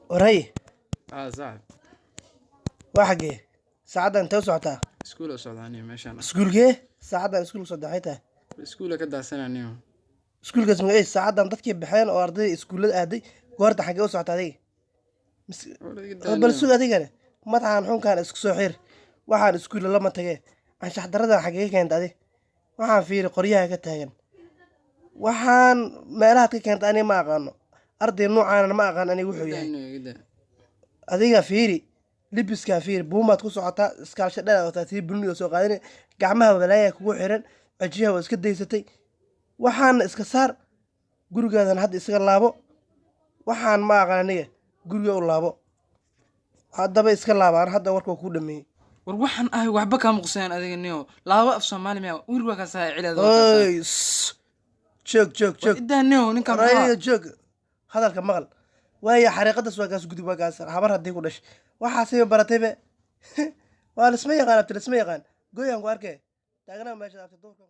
ورهي صعب. واحد ساعدة أنت وسعتها سكول سودانية ماشي أنا. سكول جه ساعدة سكول صدحتها سكول كده سنة نيو. سكول جسمه إيه ساعدة أنت كيف بحين أرضي سكول هذه قارت حاجة وسعتها دي مس ولا جدا بل نيو. السوق هذه كده ما تعرف حون كان اسك سحر waxaan iskuul lama tagay aan shaxdarada xagee keentay adi waxaan fiiri qoryaha ka taagan waxaan meelaha ka keentay ani ma aqaano arday noocaan ma aqaan ani wuxuu جدا yahay نيو جدا. adiga fiiri libiska fiiri buumaad ku socotaa iskaalsho dheer wataa tii bulniga soo qaadani gacmaha walaaya kugu xiran wajiha waa iska daysatay waxaan iska saar gurigaadan hadda isaga laabo waxaan ma aqaan aniga guriga u laabo haddaba iska laabaan hadda warka ku dhameeyay وروحن وحبة كام قصين هذه نيو لا وقف سومالي ميا ويروح كاسا على ذوق oy joog joog joog إدا نيو نكمل raya joog hadalka maqal waaya xariiqadaas waa kaas gudub waa kaas habar haddii ku dhashay waxaasay baratayba waa la isma yaqaan abti la isma yaqaan gooyaan ku arkay taagnaa meesha abti duurka